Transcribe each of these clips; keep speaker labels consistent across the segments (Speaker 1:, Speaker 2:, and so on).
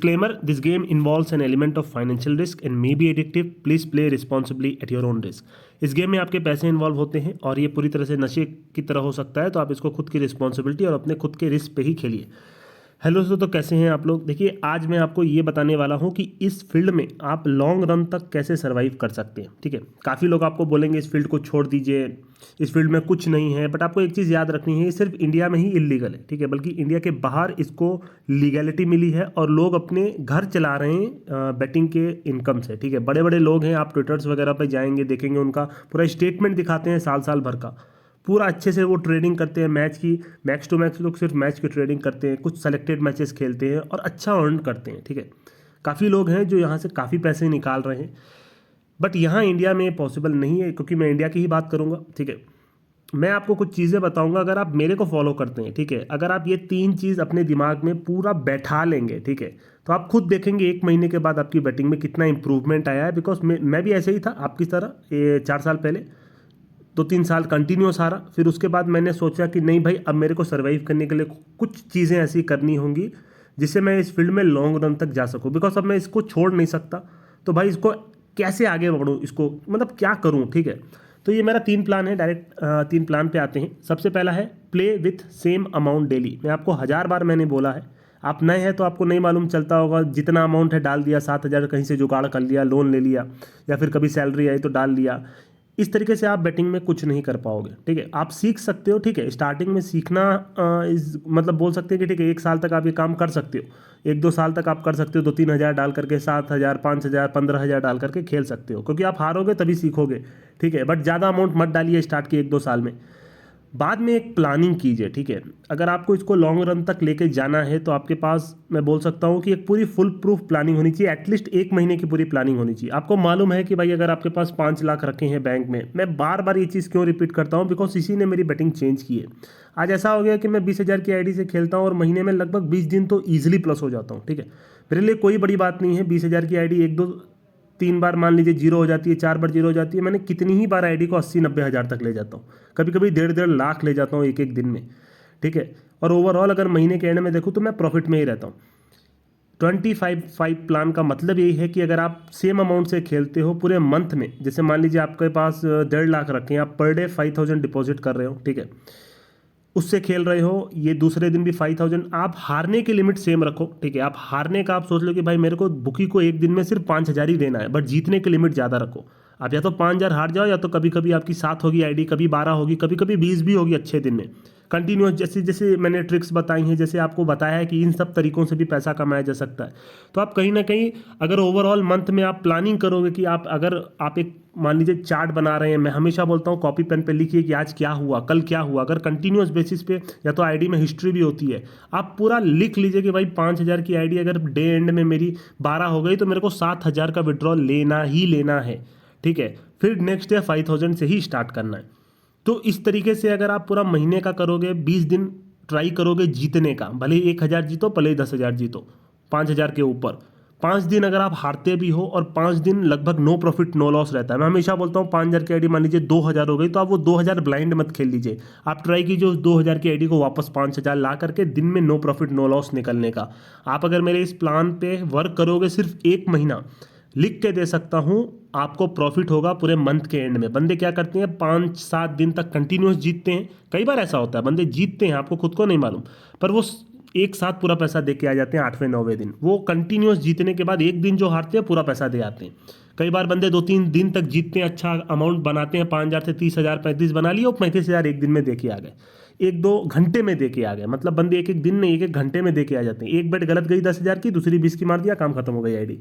Speaker 1: Disclaimer: This game involves an element of financial risk and may be addictive. Please play responsibly at your own risk. इस game में आपके पैसे involve होते हैं और ये पूरी तरह से नशे की तरह हो सकता है, तो आप इसको खुद की रिस्पॉन्सिबिलिटी और अपने खुद के रिस्क पे ही खेलिए। हेलो दोस्तों, तो कैसे हैं आप लोग। देखिए, आज मैं आपको ये बताने वाला हूँ कि इस फील्ड में आप लॉन्ग रन तक कैसे सर्वाइव कर सकते हैं। ठीक है, काफ़ी लोग आपको बोलेंगे इस फील्ड को छोड़ दीजिए, इस फील्ड में कुछ नहीं है, बट आपको एक चीज़ याद रखनी है, ये सिर्फ इंडिया में ही इलीगल है। ठीक है, बल्कि इंडिया के बाहर इसको लीगैलिटी मिली है और लोग अपने घर चला रहे हैं बेटिंग के इनकम से। ठीक है, बड़े बड़े लोग हैं, आप ट्विटर्स वगैरह पर जाएंगे, देखेंगे उनका पूरा स्टेटमेंट दिखाते हैं साल साल भर का, पूरा अच्छे से वो ट्रेडिंग करते हैं मैच की, मैच टू मैच लोग सिर्फ मैच की ट्रेडिंग करते हैं, कुछ सेलेक्टेड मैचेस खेलते हैं और अच्छा अर्न करते हैं। ठीक है, काफ़ी लोग हैं जो यहाँ से काफ़ी पैसे निकाल रहे हैं, बट यहाँ इंडिया में पॉसिबल नहीं है, क्योंकि मैं इंडिया की ही बात करूँगा। ठीक है, मैं आपको कुछ चीज़ें बताऊंगा, अगर आप मेरे को फॉलो करते हैं, ठीक है, अगर आप ये 3 चीज़ अपने दिमाग में पूरा बैठा लेंगे, ठीक है, तो आप खुद देखेंगे 1 महीने के बाद आपकी बैटिंग में कितना इंप्रूवमेंट आया है। बिकॉज मैं भी ऐसे ही था आपकी तरह, ये 4 साल पहले 2-3 साल कंटिन्यूस आ रहा, फिर उसके बाद मैंने सोचा कि नहीं भाई, अब मेरे को सर्वाइव करने के लिए कुछ चीज़ें ऐसी करनी होंगी जिससे मैं इस फील्ड में लॉन्ग रन तक जा सकूं। बिकॉज अब मैं इसको छोड़ नहीं सकता, तो भाई इसको कैसे आगे बढ़ूं, इसको मतलब क्या करूं। ठीक है, तो ये मेरा 3 प्लान है। डायरेक्ट 3 प्लान पे आते हैं। सबसे पहला है play with same amount daily. मैं आपको 1000 बार मैंने बोला है, आप नए हैं तो आपको नहीं मालूम चलता होगा, जितना अमाउंट है डाल दिया, 7000 कहीं से जुगाड़ कर लिया, लोन ले लिया, या फिर कभी सैलरी आई तो डाल लिया। इस तरीके से आप बेटिंग में कुछ नहीं कर पाओगे। ठीक है, आप सीख सकते हो। ठीक है, स्टार्टिंग में सीखना मतलब बोल सकते हैं कि ठीक है 1 साल तक आप ये काम कर सकते हो, 1-2 साल तक आप कर सकते हो, 2-3 हज़ार डाल करके, 7,000, 5,000, 15,000 डाल करके खेल सकते हो, क्योंकि आप हारोगे तभी सीखोगे। ठीक है, बट ज़्यादा अमाउंट मत डालिए स्टार्ट के 1-2 साल में, बाद में एक प्लानिंग कीजिए। ठीक है, अगर आपको इसको लॉन्ग रन तक लेके जाना है तो आपके पास, मैं बोल सकता हूँ कि एक पूरी फुल प्रूफ प्लानिंग होनी चाहिए, एटलीस्ट 1 महीने की पूरी प्लानिंग होनी चाहिए। आपको मालूम है कि भाई अगर आपके पास 5 लाख रखे हैं बैंक में, मैं बार बार ये चीज़ क्यों रिपीट करता हूँ, बिकॉज इसी ने मेरी बैटिंग चेंज की है। आज ऐसा हो गया कि मैं 20,000 की आईडी से खेलता हूँ और महीने में लगभग 20 दिन तो ईजिली प्लस हो जाता हूँ। ठीक है, मेरे लिए कोई बड़ी बात नहीं है। 20,000 की आईडी 1-2-3 बार मान लीजिए जीरो हो जाती है, 4 बार जीरो हो जाती है, मैंने कितनी ही बार आईडी को 80-90 हज़ार तक ले जाता हूँ, कभी कभी 1.5 लाख ले जाता हूँ एक दिन में। ठीक है, और ओवरऑल अगर महीने के एंड में देखूँ तो मैं प्रॉफिट में ही रहता हूँ। 25-5 प्लान का मतलब यही है कि अगर आप सेम अमाउंट से खेलते हो पूरे मंथ में, जैसे मान लीजिए आपके पास 1.5 लाख रखे हैं, आप पर डे 5,000 डिपॉजिट कर रहे हो, ठीक है, उससे खेल रहे हो, ये दूसरे दिन भी 5,000, आप हारने की लिमिट सेम रखो। ठीक है, आप हारने का आप सोच लो कि भाई मेरे को बुकी को एक दिन में सिर्फ 5,000 ही देना है, बट जीतने की लिमिट ज़्यादा रखो। आप या तो 5,000 हार जाओ, या तो कभी कभी आपकी 7 होगी आईडी, कभी 12 होगी, कभी कभी 20 भी होगी अच्छे दिन में कंटिन्यूस। जैसे जैसे मैंने ट्रिक्स बताई हैं, जैसे आपको बताया है कि इन सब तरीकों से भी पैसा कमाया जा सकता है। तो आप कहीं ना कहीं अगर ओवरऑल मंथ में आप प्लानिंग करोगे कि अगर आप एक मान लीजिए चार्ट बना रहे हैं, मैं हमेशा बोलता हूँ कॉपी पेन पे लिखिए कि आज क्या हुआ, कल क्या हुआ। अगर कंटिन्यूस बेसिस पे, या तो आईडी में हिस्ट्री भी होती है, आप पूरा लिख लीजिए कि भाई 5,000 की आईडी अगर डे एंड में मेरी 12 हो गई तो मेरे को 7,000 का विड्रॉल लेना ही लेना है। ठीक है, फिर नेक्स्ट डे 5,000 से ही स्टार्ट करना है। तो इस तरीके से अगर आप पूरा महीने का करोगे, 20 दिन ट्राई करोगे जीतने का, भले ही 1,000 जीतो, भले ही 10,000 जीतो, 5,000 के ऊपर 5 दिन अगर आप हारते भी हो, और 5 दिन लगभग नो प्रॉफिट नो लॉस रहता है। मैं हमेशा बोलता हूँ 5,000 की आईडी मान लीजिए 2,000 हो गई, तो आप वो 2,000 ब्लाइंड मत खेल लीजिए, आप ट्राई कीजिए उस 2,000 की आईडी को वापस 5,000 ला करके दिन में नो प्रॉफिट नो लॉस निकलने का। आप अगर मेरे इस प्लान पे वर्क करोगे सिर्फ 1 महीना, लिख के दे सकता हूँ, आपको प्रॉफिट होगा पूरे मंथ के एंड में। बंदे क्या करते हैं, 5-7 दिन तक कंटिन्यूस जीतते हैं, कई बार ऐसा होता है बंदे जीतते हैं, आपको खुद को नहीं मालूम, पर वो एक साथ पूरा पैसा दे के आ जाते हैं 8वें-9वें दिन। वो कंटिन्यूस जीतने के बाद एक दिन जो हारते हैं पूरा पैसा दे आते हैं। कई बार बंदे 2-3 दिन तक जीतते हैं, अच्छा अमाउंट बनाते हैं, 5,000 से 30,000 35 बना लिए, और 35,000 एक दिन में दे के आ गए, 1-2 घंटे में दे के आ गए। मतलब बंदे एक दिन नहीं, 1-1 घंटे में दे के आ जाते हैं। एक बेट गलत गई 10,000 की, दूसरी 20 की मार दिया, काम खत्म हो गई आईडी।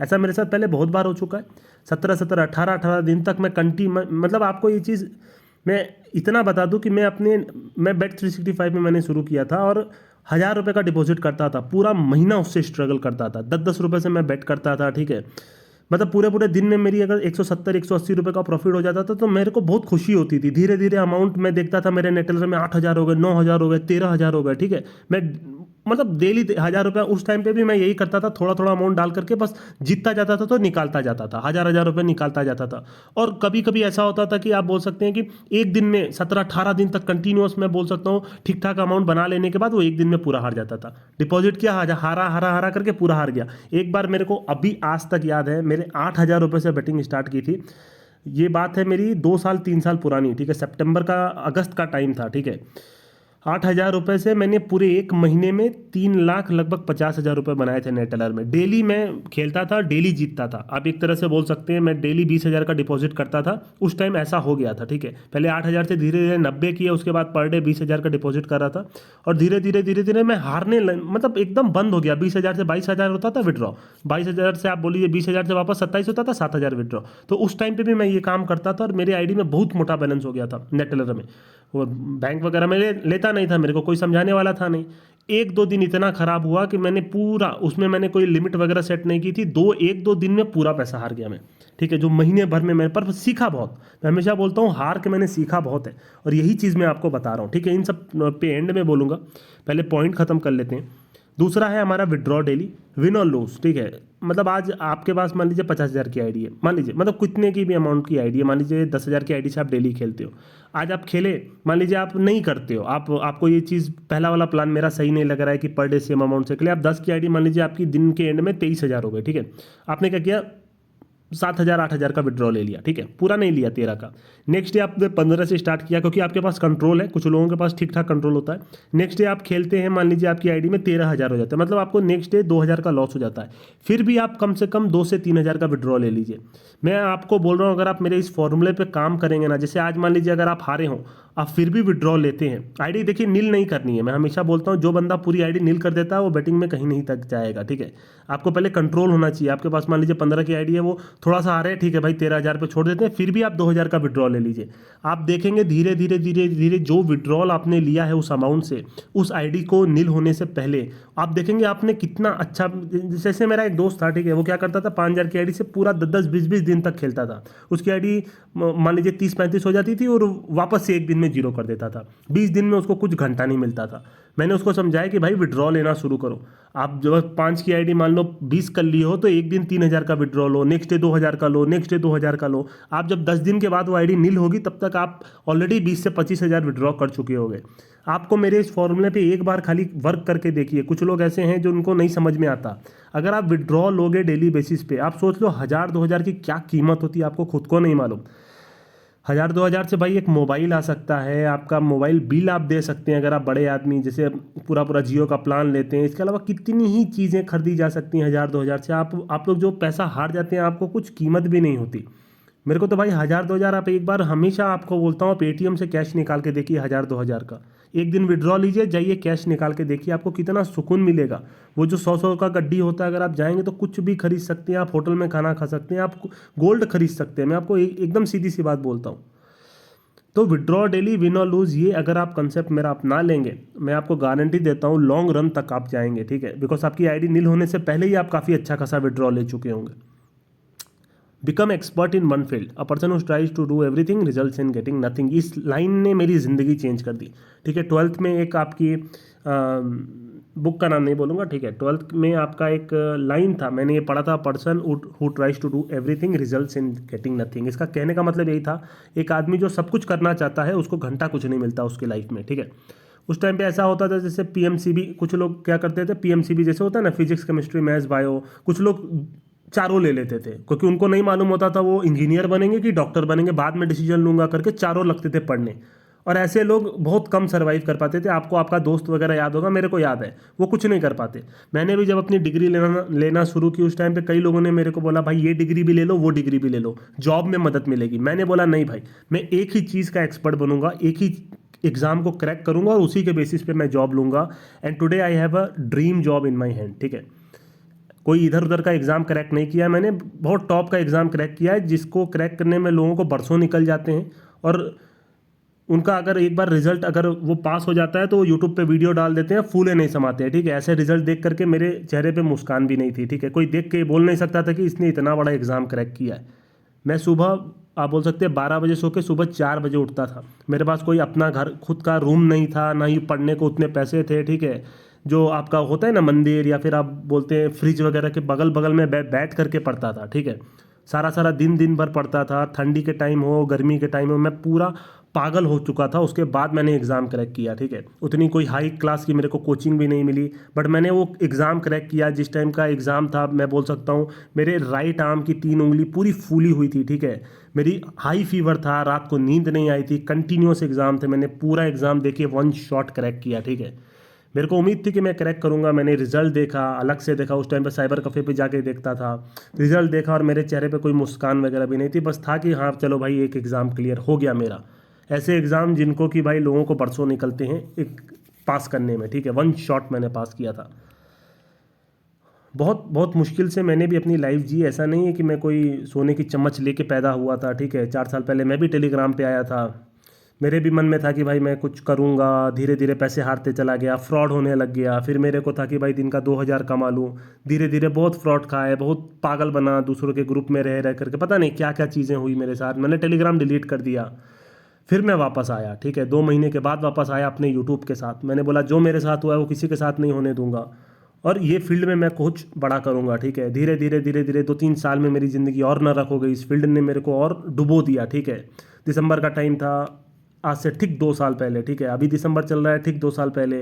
Speaker 1: ऐसा मेरे साथ पहले बहुत बार हो चुका है। 17-17 18-18 दिन तक मैं मतलब आपको ये चीज़ मैं इतना बता दूं कि मैं बेट 365 में मैंने शुरू किया था, और 1,000 रुपये का डिपॉजिट करता था, पूरा महीना उससे स्ट्रगल करता था, 10-10 रुपये से मैं बेट करता था। ठीक है, मतलब पूरे दिन में मेरी अगर 170-180 रुपये का प्रॉफिट हो जाता था तो मेरे को बहुत खुशी होती थी। धीरे धीरे अमाउंट मैं देखता था, मेरे नेटलर में 8,000 हो गए, 9,000 हो गए, 13,000 हो गए। ठीक है, मैं मतलब डेली 1,000 रुपया। उस टाइम पे भी मैं यही करता था, थोड़ा थोड़ा अमाउंट डाल करके बस जीतता जाता था तो निकालता जाता था, 1,000 रुपये निकालता जाता था। और कभी कभी ऐसा होता था कि आप बोल सकते हैं कि एक दिन में 17-18 दिन तक कंटिन्यूअस मैं बोल सकता हूँ ठीक ठाक अमाउंट बना लेने के बाद वो एक दिन में पूरा हार जाता था। डिपॉजिट किया, हारा हारा हारा करके पूरा हार गया। एक बार मेरे को अभी आज तक याद है, मेरे 8,000 रुपये से बैटिंग स्टार्ट की थी। ये बात है मेरी 2 साल 3 साल पुरानी, ठीक है, सितंबर का अगस्त का टाइम था, ठीक है। 8,000 रुपये से मैंने पूरे एक महीने में 3 लाख लगभग 50,000 रुपये बनाए थे नेट अलर में। डेली मैं खेलता था, डेली जीतता था। आप एक तरह से बोल सकते हैं मैं डेली 20,000 का डिपॉजिट करता था। उस टाइम ऐसा हो गया था, ठीक है। पहले 8,000 से धीरे धीरे 90 किया, उसके बाद पर डे 20,000 का डिपॉजिट कर रहा था। और धीरे धीरे मैं मतलब एकदम बंद हो गया। 20,000 से 22,000 होता था विड्रॉ, 22,000 से आप बोलिए 20,000 से वापस 27 होता था, 7,000 विड्रॉ। तो उस टाइम पे भी मैं ये काम करता था और मेरी आईडी में बहुत मोटा बैलेंस हो गया था नेट अलर में। वो बैंक वगैरह में लेता नहीं था, मेरे को कोई समझाने वाला था नहीं। 1-2 दिन इतना ख़राब हुआ कि मैंने पूरा उसमें मैंने कोई लिमिट वगैरह सेट नहीं की थी, 1-2 दिन में पूरा पैसा हार गया मैं, ठीक है। जो महीने भर में मैंने पर सीखा बहुत। मैं हमेशा बोलता हूँ हार के मैंने सीखा बहुत है, और यही चीज़ मैं आपको बता रहा हूँ, ठीक है। इन सब पे एंड में बोलूँगा, पहले पॉइंट ख़त्म कर लेते हैं। दूसरा है हमारा विड्रॉ डेली, विन और लूज, ठीक है। मतलब आज आपके पास मान लीजिए 50,000 की आईडी है, मान लीजिए, मतलब कितने की भी अमाउंट की आईडी है, मान लीजिए 10,000 की आईडी से आप डेली खेलते हो। आज आप खेले, मान लीजिए आप नहीं करते हो, आपको ये चीज़ पहला वाला प्लान मेरा सही नहीं लग रहा है कि पर डे सेम अमाउंट से खेले। आप 10 की आईडी, मान लीजिए आपकी दिन के एंड में 23,000 हो गए, ठीक है। आपने क्या किया, 7,000-8,000 का विड्रॉ ले लिया, ठीक है, पूरा नहीं लिया 13 का। नेक्स्ट डे आपने 15 से स्टार्ट किया, क्योंकि आपके पास कंट्रोल है, कुछ लोगों के पास ठीक ठाक कंट्रोल होता है। नेक्स्ट डे आप खेलते हैं, मान लीजिए आपकी आईडी में 13,000 हो जाता है, मतलब आपको नेक्स्ट डे 2,000 का लॉस हो जाता है। फिर भी आप कम से कम 2 से 3,000 का विड्रॉ ले लीजिए। मैं आपको बोल रहा हूँ, अगर आप मेरे इस फॉर्मूले पर काम करेंगे ना, जैसे आज मान लीजिए अगर आप हारे हों, आप फिर भी विड्रॉ लेते हैं, आईडी देखिए नील नहीं करनी है। मैं हमेशा बोलता हूँ जो बंदा पूरी आईडी नील कर देता है वो बैटिंग में कहीं नहीं तक जाएगा, ठीक है। आपको पहले कंट्रोल होना चाहिए। आपके पास मान लीजिए 15 की आईडी है, वो थोड़ा सा आ रहे हैं, ठीक है भाई, 13,000 पे छोड़ देते हैं, फिर भी आप 2,000 का विड्रॉ ले लीजिए। आप देखेंगे धीरे धीरे धीरे धीरे जो विड्रॉल आपने लिया है उस अमाउंट से, उस आईडी को नील होने से पहले, आप देखेंगे आपने कितना अच्छा। जैसे मेरा एक दोस्त था, ठीक है, वो क्या करता था, 5,000 की आईडी से पूरा 10-10 20-20 दिन तक खेलता था। उसकी आईडी मान लीजिए 30-35 हो जाती थी और वापस से एक दिन में जीरो कर देता था। 20 दिन में उसको कुछ घंटा नहीं मिलता था। मैंने उसको समझाया कि भाई विड्रॉ लेना शुरू करो। आप जब 5 की आईडी मान लो 20 कर ली हो, तो एक दिन 3,000 का विड्रॉ लो, नेक्स्ट डे 2,000 का लो, नेक्स्ट डे 2,000 का लो। आप जब 10 दिन के बाद वो आईडी नील होगी, तब तक आप ऑलरेडी 20 से 25,000 विड्रॉ कर चुके होंगे। आपको मेरे इस फॉर्मूले पे एक बार खाली वर्क करके देखिए। कुछ लोग ऐसे हैं जो उनको नहीं समझ में आता। अगर आप विड्रॉ लोगे डेली बेसिस पे, आप सोच लो 1,000-2,000 की क्या कीमत होती है, आपको खुद को नहीं मालूम। 1,000-2,000 से भाई एक मोबाइल आ सकता है, आपका मोबाइल बिल आप दे सकते हैं अगर आप बड़े आदमी, जैसे पूरा पूरा जियो का प्लान लेते हैं। इसके अलावा कितनी ही चीज़ें खरीदी जा सकती हैं 1,000-2,000 से। आप लोग जो पैसा हार जाते हैं, आपको कुछ कीमत भी नहीं होती। मेरे को तो भाई 1,000-2,000, आप एक बार, हमेशा आपको बोलता हूँ, पेटीएम से कैश निकाल के देखिए 1,000-2,000 का। एक दिन विड्रॉ लीजिए, जाइए कैश निकाल के देखिए, आपको कितना सुकून मिलेगा। वो जो 100-100 का गड्डी होता है, अगर आप जाएंगे तो कुछ भी खरीद सकते हैं। आप होटल में खाना खा सकते हैं, आप गोल्ड खरीद सकते हैं। मैं आपको एकदम सीधी सी बात बोलता हूँ। तो विड्रॉ डेली, विन और लूज, ये अगर आप कंसेप्ट मेरा अपना लेंगे, मैं आपको गारंटी देता हूँ लॉन्ग रन तक आप जाएंगे, ठीक है। बिकॉज आपकी आईडी नील होने से पहले ही आप काफ़ी अच्छा खासा विड्रॉ ले चुके होंगे। Become expert in one field, a person who tries to do everything results in getting nothing. इस लाइन ने मेरी ज़िंदगी चेंज कर दी, ठीक है। 12th में एक आपकी बुक का नाम नहीं बोलूँगा, ठीक है। 12th में आपका एक लाइन था, मैंने ये पढ़ा था, person who tries to do everything results in getting nothing. इसका कहने का मतलब यही था, एक आदमी जो सब कुछ करना चाहता है, उसको घंटा कुछ नहीं मिलता उसकी लाइफ में, ठीक है। उस टाइम पे ऐसा होता था, जैसे पीएमसीबी, कुछ लोग क्या करते थे, पीएमसीबी जैसे होता है ना, फिजिक्स केमिस्ट्री मैथ्स बायो, कुछ लोग चारों ले लेते थे, क्योंकि उनको नहीं मालूम होता था वो इंजीनियर बनेंगे कि डॉक्टर बनेंगे, बाद में डिसीजन लूंगा करके चारों लगते थे पढ़ने। और ऐसे लोग बहुत कम सर्वाइव कर पाते थे। आपको आपका दोस्त वगैरह याद होगा, मेरे को याद है, वो कुछ नहीं कर पाते। मैंने भी जब अपनी डिग्री लेना शुरू की, उस टाइम पे कई लोगों ने मेरे को बोला, भाई ये डिग्री भी ले लो, वो डिग्री भी ले लो, जॉब में मदद मिलेगी। मैंने बोला नहीं भाई, मैं एक ही चीज़ का एक्सपर्ट बनूंगा, एक ही एग्जाम को क्रैक करूंगा और उसी के बेसिस पे मैं जॉब लूंगा। And today I have a dream job in my hand, ठीक है। कोई इधर उधर का एग्ज़ाम क्रैक नहीं किया है मैंने, बहुत टॉप का एग्ज़ाम क्रैक किया है, जिसको क्रैक करने में लोगों को बरसों निकल जाते हैं। और उनका अगर एक बार रिजल्ट अगर वो पास हो जाता है तो वो यूट्यूब पे वीडियो डाल देते हैं, फूले नहीं समाते हैं, ठीक है। ऐसे रिजल्ट देख करके मेरे चेहरे पे मुस्कान भी नहीं थी, ठीक है। कोई देख के बोल नहीं सकता था कि इसने इतना बड़ा एग्ज़ाम क्रैक किया है। मैं सुबह, आप बोल सकते हैं 12 बजे सो के सुबह 4 बजे उठता था। मेरे पास कोई अपना घर खुद का रूम नहीं था, ना ही पढ़ने को उतने पैसे थे, ठीक है। जो आपका होता है ना मंदिर, या फिर आप बोलते हैं फ्रिज वगैरह के बगल बगल में बैठ करके पढ़ता था, ठीक है। सारा सारा दिन भर पढ़ता था, ठंडी के टाइम हो गर्मी के टाइम हो, मैं पूरा पागल हो चुका था। उसके बाद मैंने एग्ज़ाम क्रैक किया, ठीक है। उतनी कोई हाई क्लास की मेरे को कोचिंग भी नहीं मिली, बट मैंने वो एग्ज़ाम क्रैक किया। जिस टाइम का एग्ज़ाम था, मैं बोल सकता हूँ मेरे राइट आर्म की 3 उंगली पूरी फूली हुई थी, ठीक है। मेरी हाई फीवर था, रात को नींद नहीं आई थी, कंटिन्यूस एग्ज़ाम थे। मैंने पूरा एग्ज़ाम देके 1 शॉट क्रैक किया, ठीक है। मेरे को उम्मीद थी कि मैं क्रैक करूंगा। मैंने रिजल्ट देखा, अलग से देखा, उस टाइम पे साइबर कैफ़े पे जाके देखता था। रिजल्ट देखा और मेरे चेहरे पे कोई मुस्कान वगैरह भी नहीं थी, बस था कि हाँ चलो भाई एक एग्ज़ाम क्लियर हो गया मेरा। ऐसे एग्ज़ाम जिनको कि भाई लोगों को बरसों निकलते हैं एक पास करने में, ठीक है। 1 शॉट मैंने पास किया था। बहुत बहुत मुश्किल से मैंने भी अपनी लाइफ जी। ऐसा नहीं है कि मैं कोई सोने की चम्मच लेके पैदा हुआ था, ठीक है। 4 साल पहले मैं भी टेलीग्राम पे आया था। मेरे भी मन में था कि भाई मैं कुछ करूँगा, धीरे धीरे पैसे हारते चला गया, फ्रॉड होने लग गया। फिर मेरे को था कि भाई दिन का 2,000 कमा लूँ। धीरे धीरे बहुत फ्रॉड खाए, बहुत पागल बना, दूसरों के ग्रुप में रह रह करके पता नहीं क्या क्या चीज़ें हुई मेरे साथ। मैंने टेलीग्राम डिलीट कर दिया। फिर मैं वापस आया, ठीक है। 2 महीने के बाद वापस आया अपने यूट्यूब के साथ। मैंने बोला जो मेरे साथ हुआ है वो किसी के साथ नहीं होने दूंगा, और ये फील्ड में मैं कुछ बड़ा करूंगा, ठीक है। धीरे धीरे धीरे धीरे 2-3 साल में मेरी ज़िंदगी और नरक हो गई। इस फील्ड ने मेरे को और डुबो दिया, ठीक है। दिसंबर का टाइम था, आज से ठीक 2 साल पहले, ठीक है। अभी दिसंबर चल रहा है, ठीक 2 साल पहले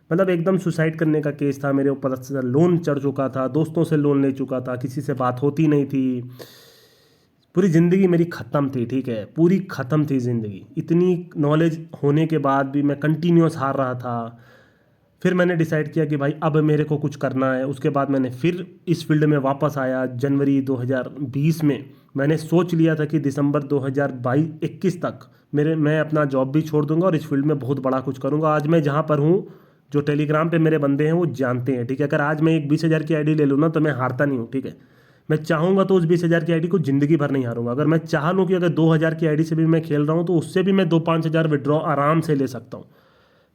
Speaker 1: मतलब एकदम सुसाइड करने का केस था मेरे ऊपर। लोन चढ़ चुका था, दोस्तों से लोन ले चुका था, किसी से बात होती नहीं थी। पूरी ज़िंदगी मेरी ख़त्म थी, ठीक है। पूरी ख़त्म थी ज़िंदगी। इतनी नॉलेज होने के बाद भी मैं कंटिन्यूस हार रहा था। फिर मैंने डिसाइड किया कि भाई अब मेरे को कुछ करना है। उसके बाद मैंने फिर इस फील्ड में वापस आया। जनवरी 2020 में मैंने सोच लिया था कि दिसंबर 2021 तक मैं अपना जॉब भी छोड़ दूंगा और इस फील्ड में बहुत बड़ा कुछ करूंगा। आज मैं जहाँ पर हूँ, जो टेलीग्राम पे मेरे बंदे हैं वो जानते हैं, ठीक है। अगर आज मैं एक 20,000 की आईडी ले लूँ ना, तो मैं हारता नहीं हूँ, ठीक है। मैं चाहूँगा तो उस 20,000 की आईडी को ज़िंदगी भर नहीं हारूंगा। अगर मैं चाह लूँ कि अगर 2,000 की आईडी से भी मैं खेल रहा हूँ, तो उससे भी मैं 2-5 हज़ार विड्रॉ आराम से ले सकता हूँ।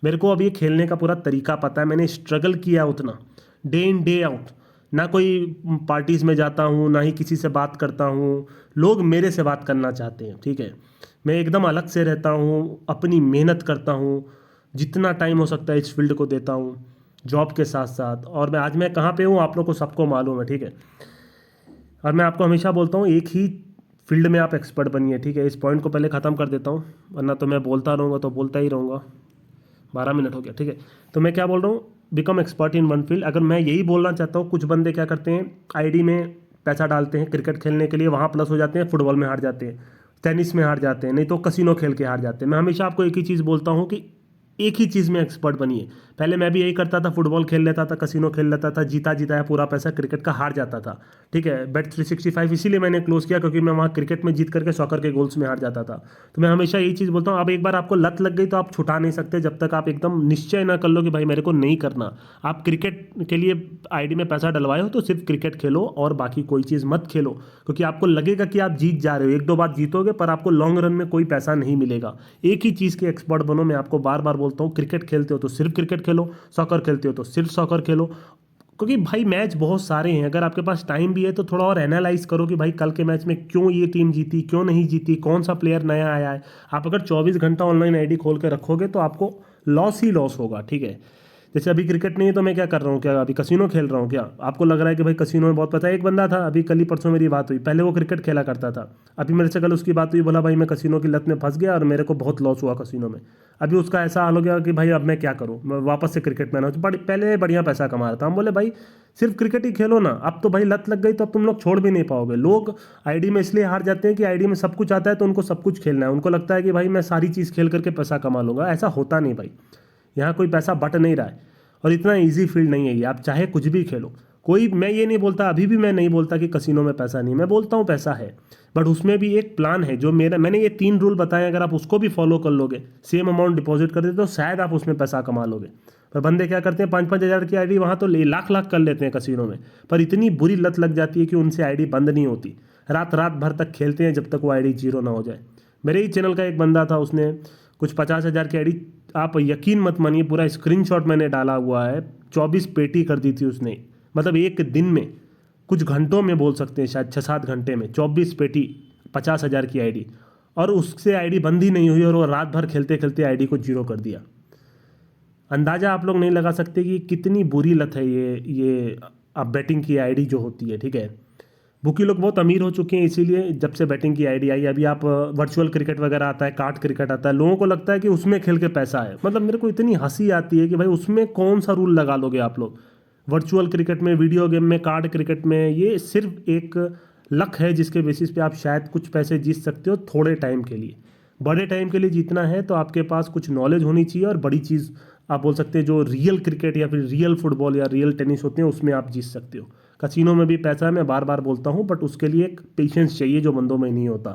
Speaker 1: मेरे को अब ये खेलने का पूरा तरीका पता है। मैंने स्ट्रगल किया उतना, डे इन डे आउट। ना कोई पार्टीज़ में जाता हूँ, ना ही किसी से बात करता हूँ। लोग मेरे से बात करना चाहते हैं, ठीक है। मैं एकदम अलग से रहता हूँ, अपनी मेहनत करता हूँ, जितना टाइम हो सकता है इस फील्ड को देता हूँ जॉब के साथ साथ। और मैं कहाँ पे हूँ आप लोग को सबको मालूम है, ठीक है। और मैं आपको हमेशा बोलता हूँ एक ही फील्ड में आप एक्सपर्ट बनिए, ठीक है। इस पॉइंट को पहले ख़त्म कर देता हूँ, वरना तो मैं बोलता रहूँगा तो बोलता ही रहूँगा। 12 मिनट हो गया, ठीक है। तो मैं क्या बोल रहा हूँ, become expert in one field. अगर मैं यही बोलना चाहता हूँ, कुछ बंदे क्या करते हैं, आईडी में पैसा डालते हैं क्रिकेट खेलने के लिए, वहाँ प्लस हो जाते हैं, फुटबॉल में हार जाते हैं, टेनिस में हार जाते हैं, नहीं तो कसिनो खेल के हार जाते हैं। मैं हमेशा आपको एक ही चीज़ बोलता हूँ कि एक ही चीज़ में एक्सपर्ट बनिए। पहले मैं भी यही करता था, फुटबॉल खेल लेता था, कसिनो खेल लेता था, जीता जीताया पूरा पैसा क्रिकेट का, हार जाता था, ठीक है। Bet365 इसीलिए मैंने क्लोज किया, क्योंकि मैं वहाँ क्रिकेट में जीत करके सॉकर के गोल्स में हार जाता था। तो मैं हमेशा यही चीज़ बोलता हूँ, अब एक बार आपको लत लग गई तो आप छुटा नहीं सकते, जब तक आप एकदम निश्चय ना कर लो कि भाई मेरे को नहीं करना। आप क्रिकेट के लिए आईडी में पैसा डलवाए हो तो सिर्फ क्रिकेट खेलो और बाकी कोई चीज़ मत खेलो, क्योंकि आपको लगेगा कि आप जीत जा रहे हो, 1-2 बार जीतोगे, पर आपको लॉन्ग रन में कोई पैसा नहीं मिलेगा। एक ही चीज़ के एक्सपर्ट बनो। मैं आपको बार बार बोलता हूँ, क्रिकेट खेलते हो तो सिर्फ क्रिकेट खेलो, सॉकर खेलते हो तो सिर्फ सॉकर खेलो, क्योंकि भाई मैच बहुत सारे हैं। अगर आपके पास टाइम भी है तो थोड़ा और एनालाइज करो कि भाई कल के मैच में क्यों ये टीम जीती, क्यों नहीं जीती, कौन सा प्लेयर नया आया है। आप अगर 24 घंटा ऑनलाइन आईडी खोल के रखोगे तो आपको लॉस ही लॉस होगा, ठीक है। जैसे अभी क्रिकेट नहीं है तो मैं क्या कर रहा हूँ, क्या अभी कसिनो खेल रहा हूँ क्या? आपको लग रहा है कि भाई कसिनो में बहुत पता है। एक बंदा था, अभी कल ही परसों मेरी बात हुई, पहले वो क्रिकेट खेला करता था, अभी मेरे से कल उसकी बात हुई, बोला भाई मैं कसिनो की लत में फंस गया और मेरे को बहुत लॉस हुआ कसिनो में। अभी उसका ऐसा हाल हो गया कि भाई अब मैं क्या करूँ, मैं वापस से क्रिकेट में आना। पहले बढ़िया पैसा कमा रहा था। हम बोले भाई सिर्फ क्रिकेट ही खेलो ना, अब तो भाई लत लग गई तो अब तुम लोग छोड़ भी नहीं पाओगे। लोग आईडी में इसलिए हार जाते हैं कि आईडी में सब कुछ आता है तो उनको सब कुछ खेलना है। उनको लगता है कि भाई मैं सारी चीज़ खेल करके पैसा कमा लूँगा। ऐसा होता नहीं भाई, यहाँ कोई पैसा बट नहीं रहा है और इतना इजी फील्ड नहीं है ये। आप चाहे कुछ भी खेलो, कोई, मैं ये नहीं बोलता, अभी भी मैं नहीं बोलता कि कसिनो में पैसा नहीं, मैं बोलता हूँ पैसा है, बट उसमें भी एक प्लान है। जो मैंने ये 3 रूल बताए, अगर आप उसको भी फॉलो कर लोगे, सेम अमाउंट डिपॉजिट कर देते तो शायद आप उसमें पैसा कमा लोगे। पर बंदे क्या करते हैं, 5-5 हज़ार की आईडी वहाँ तो लाख लाख कर लेते हैं कसिनो में, पर इतनी बुरी लत लग जाती है कि उनसे आईडी बंद नहीं होती। रात रात भर तक खेलते हैं जब तक वो आईडी जीरो ना हो जाए। मेरे ही चैनल का एक बंदा था, उसने कुछ 50,000 की आईडी, आप यकीन मत मानिए, पूरा स्क्रीनशॉट मैंने डाला हुआ है, 24 पेटी कर दी थी उसने। मतलब एक दिन में, कुछ घंटों में बोल सकते हैं, शायद 6-7 घंटे में 24 पेटी, 50,000 की आईडी, और उससे आईडी बंद ही नहीं हुई और वो रात भर खेलते खेलते आईडी को जीरो कर दिया। अंदाज़ा आप लोग नहीं लगा सकते कि कितनी बुरी लत है ये अब बैटिंग की आईडी जो होती है, ठीक है। बुकी लोग बहुत अमीर हो चुके हैं, इसीलिए जब से बैटिंग की आईडी आई, अभी आप वर्चुअल क्रिकेट वगैरह आता है, कार्ड क्रिकेट आता है, लोगों को लगता है कि उसमें खेल के पैसा है। मतलब मेरे को इतनी हंसी आती है कि भाई उसमें कौन सा रूल लगा लोगे आप लोग। वर्चुअल क्रिकेट में, वीडियो गेम में, कार्ड क्रिकेट में, ये सिर्फ एक लक है जिसके बेसिस पे आप शायद कुछ पैसे जीत सकते हो थोड़े टाइम के लिए। बड़े टाइम के लिए जीतना है तो आपके पास कुछ नॉलेज होनी चाहिए, और बड़ी चीज़ आप बोल सकते हैं जो रियल क्रिकेट या फिर रियल फुटबॉल या रियल टेनिस होते हैं उसमें आप जीत सकते हो। कसिनो में भी पैसा है, मैं बार बार बोलता हूँ, बट उसके लिए एक पेशेंस चाहिए जो बंदों में नहीं होता।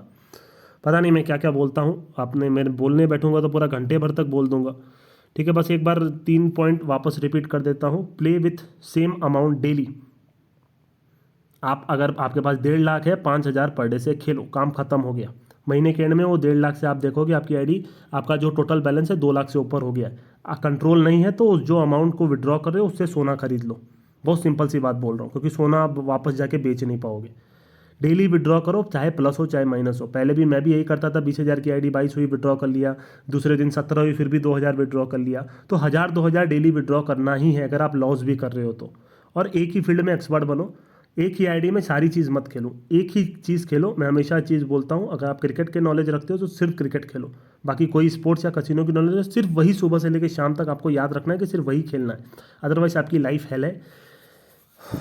Speaker 1: पता नहीं मैं क्या क्या बोलता हूँ, आपने मेरे बोलने बैठूंगा तो पूरा घंटे भर तक बोल दूंगा, ठीक है। बस एक बार 3 पॉइंट वापस रिपीट कर देता हूँ। Play with same amount daily. आप अगर आपके पास 1.5 लाख है, 5,000 पर डे से खेलो, काम खत्म हो गया। महीने के एंड में वो 1.5 लाख से आप देखोगे आपकी आईडी, आपका जो टोटल बैलेंस है 2 लाख से ऊपर हो गया है। कंट्रोल नहीं है तो जो अमाउंट को विड्रॉ कर रहे हो उससे सोना खरीद लो। बहुत सिंपल सी बात बोल रहा हूँ, क्योंकि सोना आप वापस जाके बेच नहीं पाओगे। डेली विड्रॉ करो, चाहे प्लस हो चाहे माइनस हो। पहले भी मैं भी यही करता था, 20,000 की आईडी 22 हुई, विड्रॉ कर लिया। दूसरे दिन 17 हुई, फिर भी 2,000 विड्रॉ कर लिया। तो 1,000-2,000 डेली विड्रॉ करना ही है अगर आप लॉस भी कर रहे हो तो। और एक ही फील्ड में एक्सपर्ट बनो, एक ही आईडी में सारी चीज़ मत खेलो, एक ही चीज़ खेलो। मैं हमेशा चीज़ बोलता हूँ, अगर आप क्रिकेट के नॉलेज रखते हो तो सिर्फ क्रिकेट खेलो। बाकी कोई स्पोर्ट्स या कसिनो की नॉलेज है, सिर्फ वही सुबह से लेकर शाम तक आपको याद रखना है कि सिर्फ वही खेलना है। अदरवाइज आपकी लाइफ हेल है।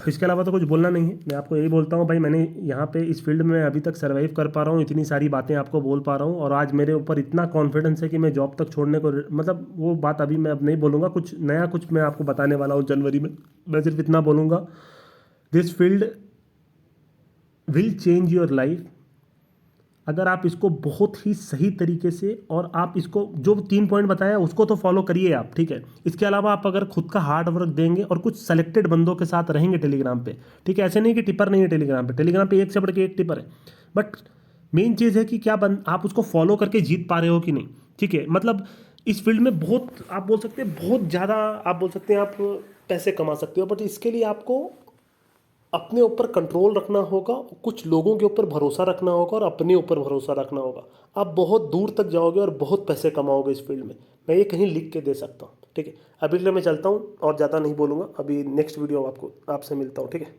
Speaker 1: इसके अलावा तो कुछ बोलना नहीं है। मैं आपको यही बोलता हूँ भाई, मैंने यहाँ पे इस फील्ड में अभी तक सर्वाइव कर पा रहा हूँ, इतनी सारी बातें आपको बोल पा रहा हूँ, और आज मेरे ऊपर इतना कॉन्फिडेंस है कि मैं जॉब तक छोड़ने को, मतलब वो बात अभी मैं अब नहीं बोलूँगा। कुछ नया कुछ मैं आपको बताने वाला हूँ जनवरी में। मैं सिर्फ इतना बोलूँगा, this field will change your life अगर आप इसको बहुत ही सही तरीके से, और आप इसको जो 3 पॉइंट बताया उसको तो फॉलो करिए आप, ठीक है। इसके अलावा आप अगर खुद का हार्ड वर्क देंगे और कुछ सेलेक्टेड बंदों के साथ रहेंगे टेलीग्राम पे, ठीक है। ऐसे नहीं कि टिपर नहीं है टेलीग्राम पे, टेलीग्राम पे एक से बढ़ के एक टिपर है, बट मेन चीज़ है कि क्या आप उसको फॉलो करके जीत पा रहे हो कि नहीं, ठीक है। मतलब इस फील्ड में बहुत, आप बोल सकते हैं बहुत ज़्यादा, आप बोल सकते हैं आप पैसे कमा सकते हो, बट इसके लिए आपको अपने ऊपर कंट्रोल रखना होगा, कुछ लोगों के ऊपर भरोसा रखना होगा, और अपने ऊपर भरोसा रखना होगा। आप बहुत दूर तक जाओगे और बहुत पैसे कमाओगे इस फील्ड में, मैं ये कहीं लिख के दे सकता हूँ, ठीक है। अभी के लिए मैं चलता हूँ और ज़्यादा नहीं बोलूँगा, अभी नेक्स्ट वीडियो आपसे मिलता हूँ, ठीक है।